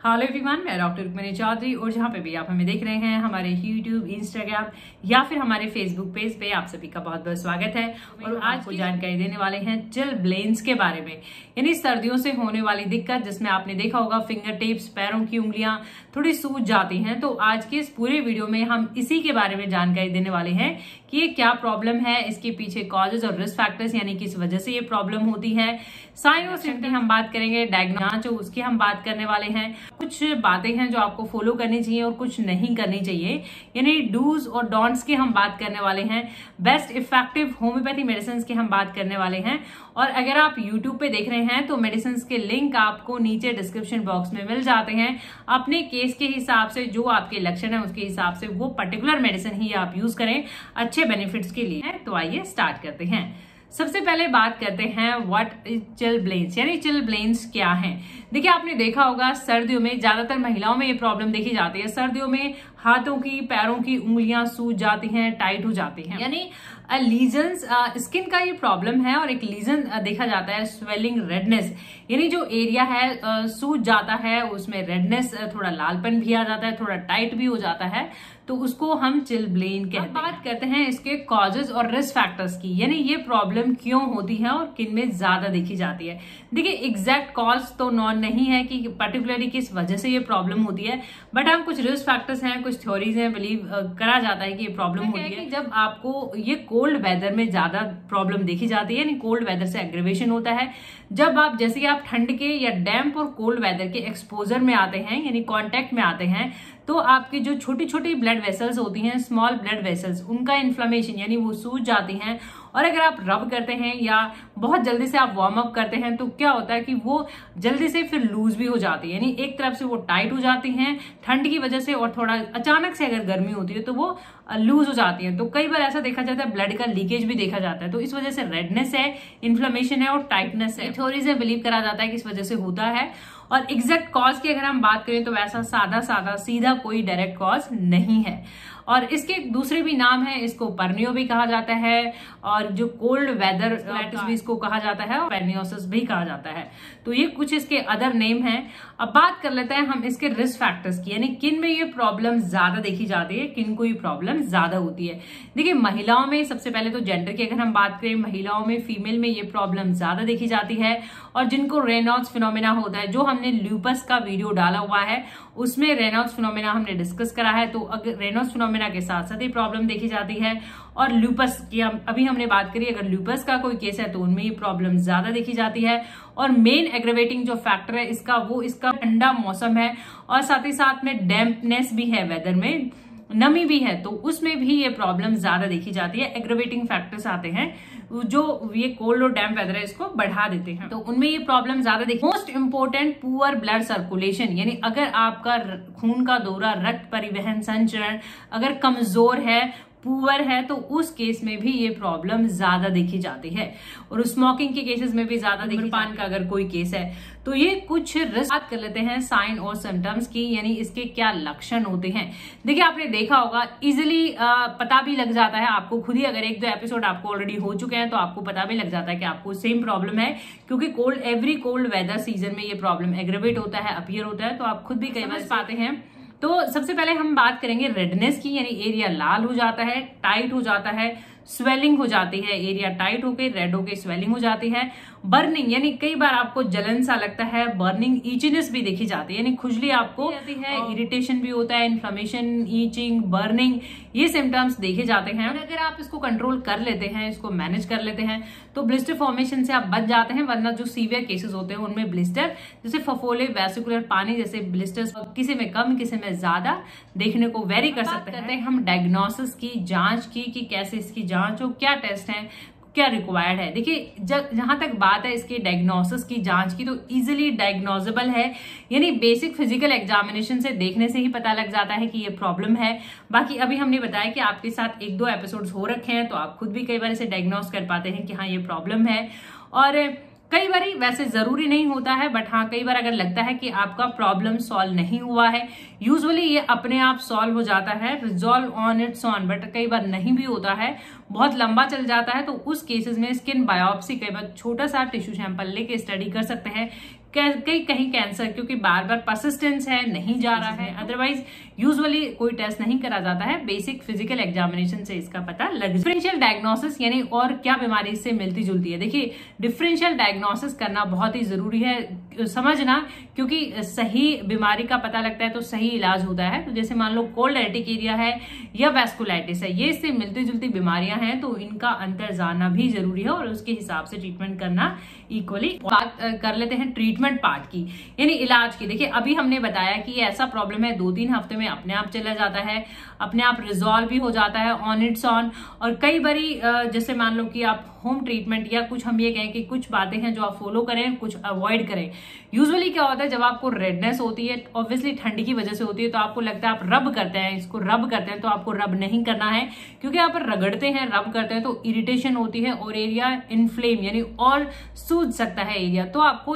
Hello everyone, मैं doctor Rukmini Chaudhary और जहाँ पे भी आप हमें देख रहे हैं हमारे यूट्यूब, इंस्टाग्राम या फिर हमारे फेसबुक पेज पे, आप सभी का बहुत बहुत स्वागत है। और आज को जानकारी देने वाले हैं चिलब्लेन्स के बारे में, यानी सर्दियों से होने वाली दिक्कत जिसमें आपने देखा होगा फिंगर टिप्स, पैरों की उंगलियां थोड़ी सूज जाती हैं। तो आज के इस पूरे वीडियो में हम इसी के बारे में जानकारी देने वाले हैं कि ये क्या प्रॉब्लम है, इसके पीछे कॉजेज और रिस्क फैक्टर्स यानी किस वजह से ये प्रॉब्लम होती है, साइन और सिम्टम हम बात करेंगे, डायग्नोसिस उसकी हम बात करने वाले हैं, कुछ बातें हैं जो आपको फॉलो करनी चाहिए और कुछ नहीं करनी चाहिए, यानी डूज और डोंट्स की हम बात करने वाले हैं, बेस्ट इफेक्टिव होम्योपैथी मेडिसिन की हम बात करने वाले हैं। और अगर आप यूट्यूब पे देख रहे हैं तो मेडिसिन के लिंक आपको नीचे डिस्क्रिप्शन बॉक्स में मिल जाते हैं। अपने केस के हिसाब से जो आपके लक्षण है उसके हिसाब से वो पर्टिकुलर मेडिसिन ही आप यूज करें अच्छे बेनिफिट्स के लिए। तो आइए स्टार्ट करते हैं। सबसे पहले बात करते हैं व्हाट इज चिलब्लेन्स, यानी चिलब्लेन्स क्या हैं। देखिए, आपने देखा होगा सर्दियों में ज्यादातर महिलाओं में ये प्रॉब्लम देखी जाती है। सर्दियों में हाथों की, पैरों की उंगलियां सूज जाती हैं, टाइट हो जाती हैं, यानी लीजन्स, स्किन का ये प्रॉब्लम है। और एक लीजन देखा जाता है स्वेलिंग, रेडनेस, यानी जो एरिया है सूज जाता है उसमें रेडनेस, थोड़ा लालपन भी आ जाता है, थोड़ा टाइट भी हो जाता है, तो उसको हम चिलब्लेन कहते हैं। बात करते हैं इसके कॉजेज और रिस्क फैक्टर्स की, यानी ये प्रॉब्लम क्यों होती है और किन में ज्यादा देखी जाती है। देखिए, एग्जैक्ट कॉज तो नॉन नहीं है कि पर्टिकुलरली किस वजह से ये प्रॉब्लम होती है, बट हम कुछ रिस्क फैक्टर्स हैं, कुछ थ्योरीज हैं, बिलीव करा जाता है कि ये प्रॉब्लम होती है। जब आपको ये कोल्ड वेदर में ज्यादा प्रॉब्लम देखी जाती है, यानी कोल्ड वेदर से एग्रीवेशन होता है। जब आप जैसे कि आप ठंड के या डैम्प और कोल्ड वेदर के एक्सपोजर में आते हैं, यानी कांटेक्ट में आते हैं, तो आपकी जो छोटी छोटी ब्लड वेसल्स होती हैं, स्मॉल ब्लड वेसल्स, उनका इन्फ्लेमेशन यानी वो सूज जाती हैं। और अगर आप रब करते हैं या बहुत जल्दी से आप वार्म अप करते हैं तो क्या होता है कि वो जल्दी से फिर लूज भी हो जाती है, यानी एक तरफ से वो टाइट हो जाती हैं ठंड की वजह से, और थोड़ा अचानक से अगर गर्मी होती है तो वो लूज हो जाती है। तो कई बार ऐसा देखा जाता है, ब्लड का लीकेज भी देखा जाता है। तो इस वजह से रेडनेस है, इन्फ्लेमेशन है और टाइटनेस है। थ्योरीज में बिलीव करा जाता है कि इस वजह से होता है। और एग्जैक्ट कॉज की अगर हम बात करें तो वैसा सादा सीधा कोई डायरेक्ट कॉज नहीं है। और इसके दूसरे भी नाम है, इसको पर्नियो भी कहा जाता है, और जो कोल्ड वेदर कोलाइटिस भी इसको कहा जाता है, और पेनियोसिस भी कहा जाता है। तो ये कुछ इसके अदर नेम हैं। अब बात कर लेते हैं हम इसके रिस्क फैक्टर्स की, यानी किन में ये प्रॉब्लम ज्यादा देखी जाती है, किन को ये प्रॉब्लम ज्यादा होती है। देखिए, महिलाओं में सबसे पहले तो जेंडर की अगर हम बात करें, महिलाओं में फीमेल में ये प्रॉब्लम ज्यादा देखी जाती है। और जिनको रेनॉल्ड्स फिनोमेना होता है, जो हमने ल्यूपस का वीडियो डाला हुआ है उसमें रेनॉल्ड्स फिनोमेना हमने डिस्कस करा है, तो अगर रेनॉल्ड्स फिनोमेना के साथ साथ ये प्रॉब्लम देखी जाती है। और ल्यूपस की अभी हमने बात करी, अगर ल्यूपस का कोई केस है तो उनमें ये प्रॉब्लम ज्यादा देखी जाती है। और मेन एग्रेवेटिंग जो फैक्टर है इसका ठंडा मौसम है, और साथ ही साथ में डैम्पनेस भी है, वेदर में नमी भी है, तो उसमें भी ये प्रॉब्लम ज्यादा देखी जाती है। एग्रेवेटिंग फैक्टर्स आते हैं जो ये कोल्ड और डैम्प वेदर है इसको बढ़ा देते हैं, तो उनमें ये प्रॉब्लम ज्यादा देखी। Most important, poor blood circulation, यानी अगर आपका खून का दौरा, रक्त परिवहन, संचरण अगर कमजोर है, पुअर है, तो उस केस में भी ये प्रॉब्लम ज्यादा देखी जाती है। और स्मोकिंग के केसेस में भी ज्यादा देखी, पान का अगर कोई केस है तो ये कुछ रिस्क। बात कर लेते हैं साइन और सिम्टम्स की, यानी इसके क्या लक्षण होते हैं। देखिए, आपने देखा होगा इजिली पता भी लग जाता है आपको खुद ही, अगर एक दो एपिसोड आपको ऑलरेडी हो चुके हैं तो आपको पता भी लग जाता है कि आपको सेम प्रॉब्लम है, क्योंकि एवरी कोल्ड वेदर सीजन में ये प्रॉब्लम एग्रेवेट होता है, अपीयर होता है, तो आप खुद भी कई बार पाते हैं। तो सबसे पहले हम बात करेंगे रेडनेस की, यानी एरिया लाल हो जाता है, टाइट हो जाता है, स्वेलिंग हो जाती है, एरिया टाइट होके रेड होके स्वेलिंग हो जाती है। बर्निंग, यानी कई बार आपको जलन सा लगता है, बर्निंग, ईचनेस भी देखी जाती है, यानी खुजली आपको आती है, इरिटेशन भी होता है, इन्फ्लेमेशन, ईचिंग, बर्निंग, ये सिम्टम्स देखे जाते हैं। और अगर आप इसको कंट्रोल कर लेते हैं, इसको मैनेज कर लेते हैं, तो ब्लिस्टर फॉर्मेशन से आप बच जाते हैं। वरना जो सीवियर केसेस होते हैं उनमें ब्लिस्टर, जैसे फफोले, वेसिकुलर पानी जैसे ब्लिस्टर्स किसी में कम किसी में ज्यादा देखने को वेरी कर सकते हैं। हम डायग्नोसिस की, जांच की कि कैसे इसकी जांच हो, क्या टेस्ट है, क्या रिक्वायर्ड है। देखिए, जहां तक बात है इसके डायग्नोसिस की, जांच की, तो इजीली डायग्नोजेबल है, यानी बेसिक फिजिकल एग्जामिनेशन से देखने से ही पता लग जाता है कि ये प्रॉब्लम है। बाकी अभी हमने बताया कि आपके साथ एक दो एपिसोड्स हो रखे हैं, तो आप खुद भी कई बार इसे डायग्नोस कर पाते हैं कि हाँ ये प्रॉब्लम है। और कई बार वैसे जरूरी नहीं होता है, बट हाँ कई बार अगर लगता है कि आपका प्रॉब्लम सॉल्व नहीं हुआ है, यूजुअली ये अपने आप सॉल्व हो जाता है, resolve on it's on, but कई बार नहीं भी होता है, बहुत लंबा चल जाता है, तो उस केसेस में स्किन बायोप्सी, कई बार छोटा सा टिश्यू सैंपल लेके स्टडी कर सकते हैं कहीं कैंसर क्योंकि बार बार परसिस्टेंस है, नहीं जा रहा है। अदरवाइज यूजुअली कोई टेस्ट नहीं करा जाता है, बेसिक फिजिकल एग्जामिनेशन से इसका पता लग। डिफरेंशियल डायग्नोसिस यानी और क्या बीमारी इससे मिलती जुलती है। देखिए डिफरेंशियल डायग्नोसिस करना बहुत ही जरूरी है समझना, क्योंकि सही बीमारी का पता लगता है तो सही इलाज होता है। तो जैसे मान लो कोल्ड एर्टिकेरिया है या वैस्कुलाइटिस है, ये इससे मिलती जुलती बीमारियां हैं, तो इनका अंतर जानना भी जरूरी है और उसके हिसाब से ट्रीटमेंट करना इक्वली। बात कर लेते हैं ट्रीटमेंट पार्ट की, यानी इलाज की। देखिए अभी हमने बताया कि ऐसा प्रॉब्लम है 2-3 हफ्ते में अपने आप चला जाता है, अपने आप रिजॉल्व भी हो जाता है ऑन इट्स ऑन। और कई बारी जैसे मान लो कि आप होम ट्रीटमेंट या कुछ हम ये कहें कि कुछ बातें हैं जो आप फॉलो करें, कुछ अवॉइड करें। यूजुअली क्या होता है जब आपको रेडनेस होती है, ऑब्वियसली ठंडी की वजह से होती है, तो आपको लगता है आप रब करते हैं, इसको रब करते हैं, तो आपको रब नहीं करना है, क्योंकि आप रगड़ते हैं, रब करते हैं तो इरिटेशन होती है और एरिया इन्फ्लेम यानी और सूज सकता है एरिया। तो आपको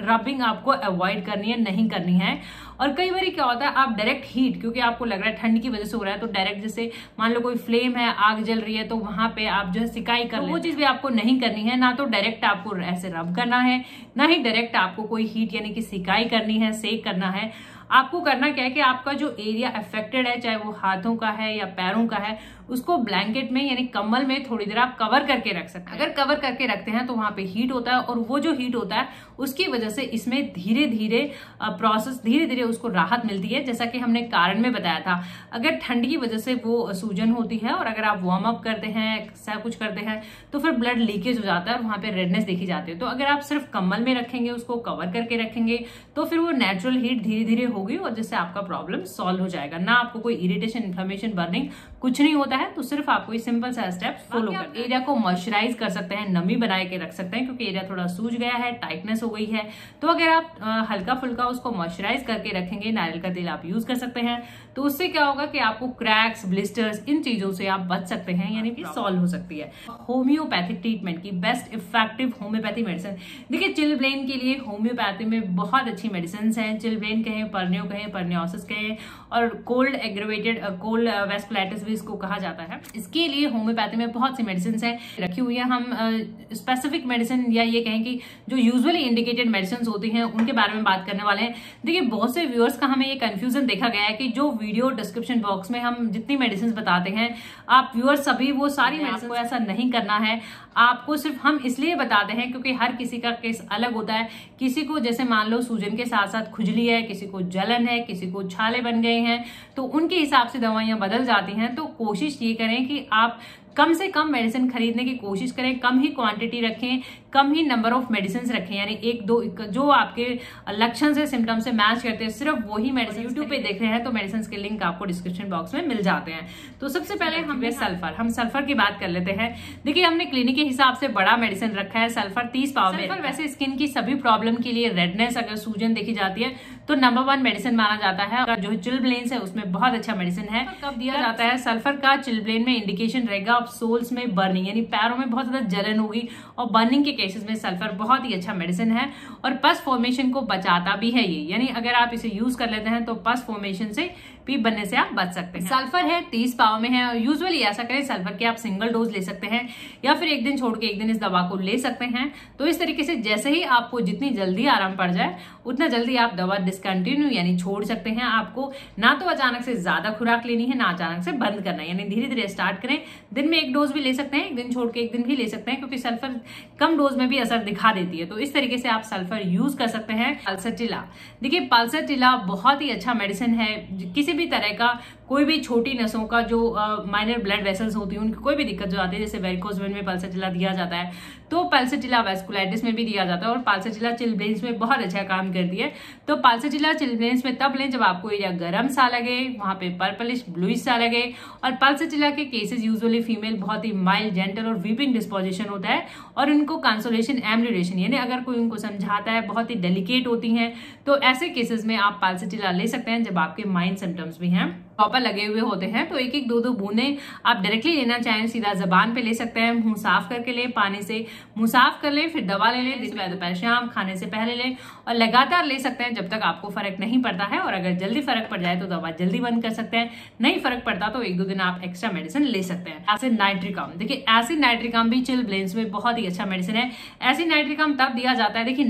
रबिंग आपको अवॉइड करनी है, नहीं करनी है। और कई बार क्या होता है आप डायरेक्ट हीट, क्योंकि आपको लग रहा है ठंड की वजह से हो रहा है, तो डायरेक्ट जैसे मान लो कोई फ्लेम है, आग जल रही है, तो वहां पे आप जो है सिकाई कर वो चीज भी आपको नहीं करनी है। ना तो डायरेक्ट आपको ऐसे रब करना है, ना ही डायरेक्ट आपको कोई हीट यानी कि सिकाई करनी है, सेक करना है। आपको करना क्या है कि आपका जो एरिया अफेक्टेड है, चाहे वो हाथों का है या पैरों का है, उसको ब्लैंकेट में यानी कंबल में थोड़ी देर आप कवर करके रख सकते हैं। अगर कवर करके रखते हैं तो वहां पे हीट होता है और वो जो हीट होता है उसकी वजह से इसमें धीरे धीरे प्रोसेस धीरे धीरे उसको राहत मिलती है। जैसा कि हमने कारण में बताया था, अगर ठंड की वजह से वो सूजन होती है और अगर आप वार्म अप करते हैं, ऐसा कुछ करते हैं, तो फिर ब्लड लीकेज हो जाता है और वहां पे रेडनेस देखी जाती है। तो अगर आप सिर्फ कंबल में रखेंगे, उसको कवर करके रखेंगे, तो फिर वो नेचुरल हीट धीरे धीरे होगी और जिससे आपका प्रॉब्लम सॉल्व हो जाएगा। ना आपको कोई इरिटेशन, इन्फ्लेमेशन, बर्निंग कुछ नहीं होता है। तो सिर्फ आपको ये सिंपल सा स्टेप फॉलो करना है। एरिया को मॉइस्चराइज कर सकते हैं, नमी बनाए के रख सकते हैं, क्योंकि एरिया थोड़ा सूज गया है, टाइटनेस हो गई है। तो अगर आप हल्का फुल्का उसको मॉइस्चराइज करके रखेंगे, नारियल का तेल आप यूज कर सकते हैं, तो उससे क्या होगा कि आपको क्रैक्स, ब्लिस्टर्स, इन चीजों से आप बच सकते हैं, यानी कि सॉल्व हो सकती है। होम्योपैथिक ट्रीटमेंट की बेस्ट इफेक्टिव होम्योपैथी मेडिसिन। देखिए चिलब्लेन के लिए होम्योपैथी में बहुत अच्छी मेडिसिन है। चिलब्लेन कहें, परनियो कहें, परनियोसिस कहें, और कोल्ड एग्रेवेटेड कोल्ड वैस्कुलाइटिस भी इसको कहा जाता है। इसके लिए होम्योपैथी में बहुत सी मेडिसिन है रखी हुई है। हम स्पेसिफिक मेडिसिन या ये कहें कि जो यूजुअली इंडिकेटेड मेडिसिन होती हैं उनके बारे में बात करने वाले हैं। देखिए बहुत से व्यूअर्स का हमें ये कंफ्यूजन देखा गया है कि जो वीडियो डिस्क्रिप्शन बॉक्स में हम जितनी मेडिसिन बताते हैं, आप व्यूअर्स सभी वो सारी मेडिसिन को ऐसा नहीं करना है। आपको सिर्फ हम इसलिए बताते हैं क्योंकि हर किसी का केस अलग होता है। किसी को जैसे मान लो सूजन के साथ साथ खुजली है, किसी को जलन है, किसी को छाले बन गए हैं, तो उनके हिसाब से दवाइयां बदल जाती हैं। तो कोशिश ये करें कि आप कम से कम मेडिसिन खरीदने की कोशिश करें, कम ही क्वांटिटी रखें, कम ही नंबर ऑफ मेडिसिन रखें, यानी 1-2 जो आपके लक्षण से, सिम्टम से मैच करते हैं, सिर्फ वही मेडिसिन। यूट्यूब पे देख रहे हैं तो मेडिसिन के लिंक आपको डिस्क्रिप्शन बॉक्स में मिल जाते हैं। तो सबसे पहले हम सल्फर की बात कर लेते हैं। देखिए हमने क्लिनिक के हिसाब से बड़ा मेडिसिन रखा है सल्फर 30 पाव में। वैसे स्किन की सभी प्रॉब्लम के लिए, रेडनेस, अगर सूजन देखी जाती है तो नंबर 1 मेडिसिन माना जाता है। अगर जो चिलब्लेन है उसमें बहुत अच्छा मेडिसिन है। कब दिया जाता है सल्फर का? चिलब्लेन में इंडिकेशन रहेगा सोल्स में बर्निंग, यानी पैरों में बहुत ज्यादा जलन होगी और बर्निंग के केसेस में सल्फर बहुत ही अच्छा मेडिसिन है और पस फॉर्मेशन को बचाता भी है ये। यानी अगर आप इसे यूज कर लेते हैं तो पस फॉर्मेशन से भी बनने से आप बच सकते हैं। सल्फर है 30 पाव में है और यूजुअली ऐसा करें सल्फर के आप सिंगल डोज ले सकते हैं या फिर एक दिन छोड़ के एक दिन इस दवा को ले सकते हैं। तो इस तरीके से जैसे ही आपको जितनी जल्दी आराम पड़ जाए उतना जल्दी आप दवा डिसकंटिन्यू यानी छोड़ सकते हैं। आपको ना तो अचानक से ज्यादा खुराक लेनी है, ना अचानक से बंद करना है, यानी धीरे धीरे स्टार्ट करें। दिन में 1 डोज भी ले सकते हैं, एक दिन छोड़ के एक दिन भी ले सकते हैं, क्योंकि सल्फर कम डोज में भी असर दिखा देती है। तो इस तरीके से आप सल्फर यूज कर सकते हैं। पल्सटिला, देखिए पल्सटिला बहुत ही अच्छा मेडिसिन है। किसी भी तरह का कोई भी छोटी नसों का जो माइनर ब्लड वेसल्स होती है उनकी कोई भी दिक्कत जो आती है, जैसे वेरिकोज वेन में पल्सटिला दिया जाता है, तो पल्सटिला वैस्कुलाइटिस में भी दिया जाता है और पल्सटिला चिलब्लेन्स में बहुत अच्छा काम करती है। तो पल्सटिला चिलब्लेन्स में तब लें जब आपको एरिया गर्म सा लगे, वहां पे पर्पलिश ब्लूइश सा लगे। और पल्सटिला के केसेस यूजुअली फीमेल बहुत ही माइल्ड, जेंटल और वीपिंग डिस्पोजिशन होता है और उनको कंसोलेशन एम्बुलेशन, यानी अगर कोई उनको समझाता है, बहुत ही डेलिकेट होती हैं। तो ऐसे केसेस में आप पल्सटिला ले सकते हैं जब आपके माइल्ड सिम्टम्स भी हैं। ड्रॉपर लगे हुए होते हैं, तो एक एक दो दो बूंदे आप डायरेक्टली लेना चाहें सीधा जबान पे ले सकते हैं। मुंह साफ करके लें, पानी से मुंह साफ कर लें, फिर दवा ले लें। सुबह दोपहर शाम खाने से पहले लें और लगातार ले सकते हैं जब तक आपको फर्क नहीं पड़ता है। और अगर जल्दी फर्क पड़ जाए तो दवा जल्दी बंद कर सकते हैं, नहीं फर्क पड़ता तो 1-2 दिन आप एक्स्ट्रा मेडिसिन ले सकते हैं। एसिड नाइट्रिक आम्ल, देखिए एसिड नाइट्रिक आम्ल भी चिल ब्लेन्स में बहुत ही अच्छा मेडिसिन है। एसिड नाइट्रिक आम्ल तब दिया जाता है, देखिए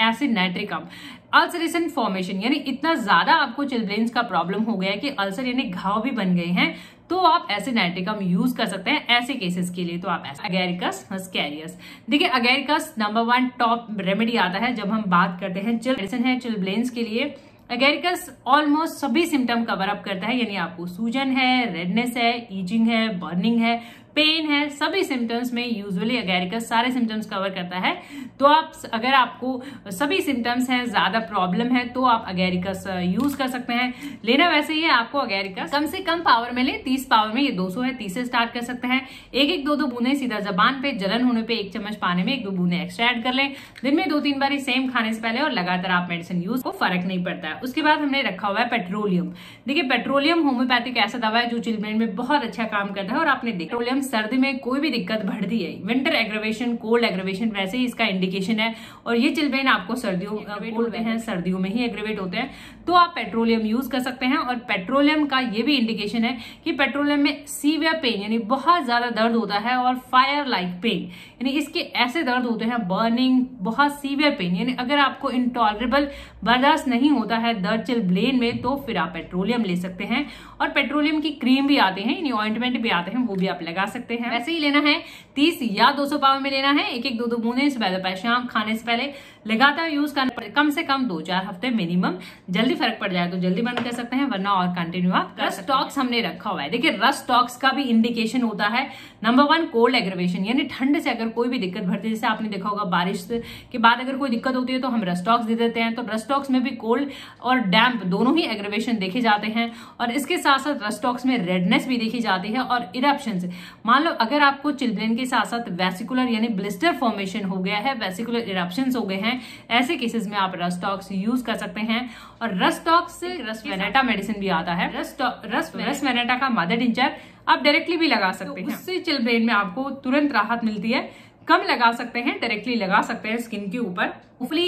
एसिड नाइट्रिक आम्ल अल्सरेशन फॉर्मेशन, यानी इतना ज्यादा आपको चिलब्लेन्स का प्रॉब्लम हो गया है कि अल्सर यानी घाव भी बन गए हैं, तो आप एसिड नाइट्रिक आम्ल यूज कर सकते हैं ऐसे केसेस के लिए। तो आप अगेरिकस हस्केरियस, देखिए अगेरिकस नंबर 1 टॉप रेमेडी आता है जब हम बात करते हैं मेडिसिन है चिलब्लेन्स के लिए। अगेरिकस ऑलमोस्ट सभी सिम्टम कवर अप करता है, यानी आपको सूजन है, रेडनेस है, ईचिंग है, बर्निंग है, पेन है, सभी सिम्टम्स में यूजुअली अगेरिकस सारे सिम्टम्स कवर करता है। तो आप अगर आपको सभी सिम्टम्स हैं, ज्यादा प्रॉब्लम है, तो आप अगेरिकस यूज कर सकते हैं। लेना वैसे ही है आपको अगेरिकस कम से कम पावर में लें, 30 पावर में, ये 200 है, 30 से स्टार्ट कर सकते हैं। एक 2-2 बूंदे सीधा जबान पे, जलन होने पे 1 चम्मच पानी में 1-2 बूंदे एक्स्ट्रा ऐड कर लें। दिन में 2-3 बार सेम खाने से पहले और लगातार आप मेडिसिन यूज को फर्क नहीं पड़ता है। उसके बाद हमने रखा हुआ है पेट्रोलियम। देखिए पेट्रोलियम होम्योपैथिक ऐसा दवा है जो चिलब्लेन में बहुत अच्छा काम करता है। और आपने देखा पेट्रोलियम सर्दी में कोई भी दिक्कत बढ़ती है, विंटर एग्रेवेशन, कोल्ड एग्रेवेशन, वैसे ही इसका इंडिकेशन है। और ये चिलब्लेन आपको सर्दियों कोल्ड हैं, सर्दियों में ही एग्रेवेट होते हैं, तो आप पेट्रोलियम यूज कर सकते हैं। और पेट्रोलियम का ये भी इंडिकेशन है कि पेट्रोलियम में सीवियर पेन यानी बहुत ज्यादा दर्द होता है और फायर लाइक पेन, यानी इसके ऐसे दर्द होते हैं, बर्निंग, बहुत सीवियर पेन, यानी अगर आपको इंटॉलरेबल बर्दाश्त नहीं होता है दर्द चिलब्लेन में, तो फिर आप पेट्रोलियम ले सकते हैं। और पेट्रोलियम की क्रीम भी आते हैं, यानी ऑइंटमेंट भी आते हैं, वो भी आप लगा सकते हैं। वैसे ही लेना है 30 या 200 पावर में लेना है। 1-1 2-2 बूंदे सुबह दोपहर शाम खाने से पहले लगातार यूज करना, कम से कम 2-4 हफ्ते मिनिमम। जल्दी फर्क पड़ जाए तो जल्दी बंद कर सकते हैं, वरना और कंटिन्यू आप रस्ट टॉक्स हमने रखा हुआ है। देखिए रस्ट टॉक्स का भी इंडिकेशन होता है नंबर 1 कोल्ड एग्रेवेशन, यानी ठंड से अगर कोई भी दिक्कत बढ़ती है, जैसे आपने देखा होगा बारिश के बाद अगर कोई दिक्कत होती है तो हम रस्ट टॉक्स दे देते हैं। तो रस्ट टॉक्स में भी कोल्ड और डैम्प दोनों ही एग्रेवेशन देखे जाते हैं। और इसके साथ साथ रस्ट टॉक्स में रेडनेस भी देखी जाती है और इरप्शंस। मान लो अगर आपको चिलब्लेन के साथ साथ वेसिकुलर यानी ब्लिस्टर फॉर्मेशन हो गया है, वेसिकुलर इरप्शंस हो गए हैं, ऐसे केसेस में आप रस्ट टॉक्स यूज कर सकते हैं। और रस्ट टॉक्स से रस वेनेटा मेडिसिन भी आता है, रस वेनेटा का मदर टिंचर आप डायरेक्टली भी लगा सकते हैं, उससे चिलब्लेन में आपको तुरंत राहत मिलती है। कम लगा सकते हैं, डायरेक्टली लगा सकते हैं स्किन के ऊपर। होपफुली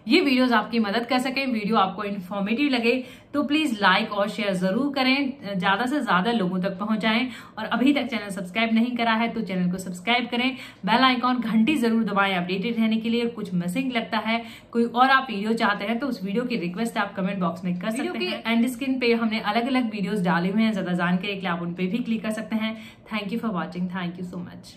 ये वीडियोस आपकी मदद कर सके, वीडियो आपको इन्फॉर्मेटिव लगे तो प्लीज लाइक और शेयर जरूर करें, ज्यादा से ज्यादा लोगों तक पहुंचाएं। और अभी तक चैनल सब्सक्राइब नहीं करा है तो चैनल को सब्सक्राइब करें, बेल आइकॉन घंटी जरूर दबाएं अपडेटेड रहने के लिए। कुछ मिसिंग लगता है, कोई और आप वीडियो चाहते हैं तो उस वीडियो की रिक्वेस्ट आप कमेंट बॉक्स में कर सकते हैं। एंड स्क्रीन पे हमने अलग अलग वीडियोज डाले हुए हैं, ज्यादा जानकारी के लिए आप उन पे भी क्लिक कर सकते हैं। Thank you for watching, thank you so much.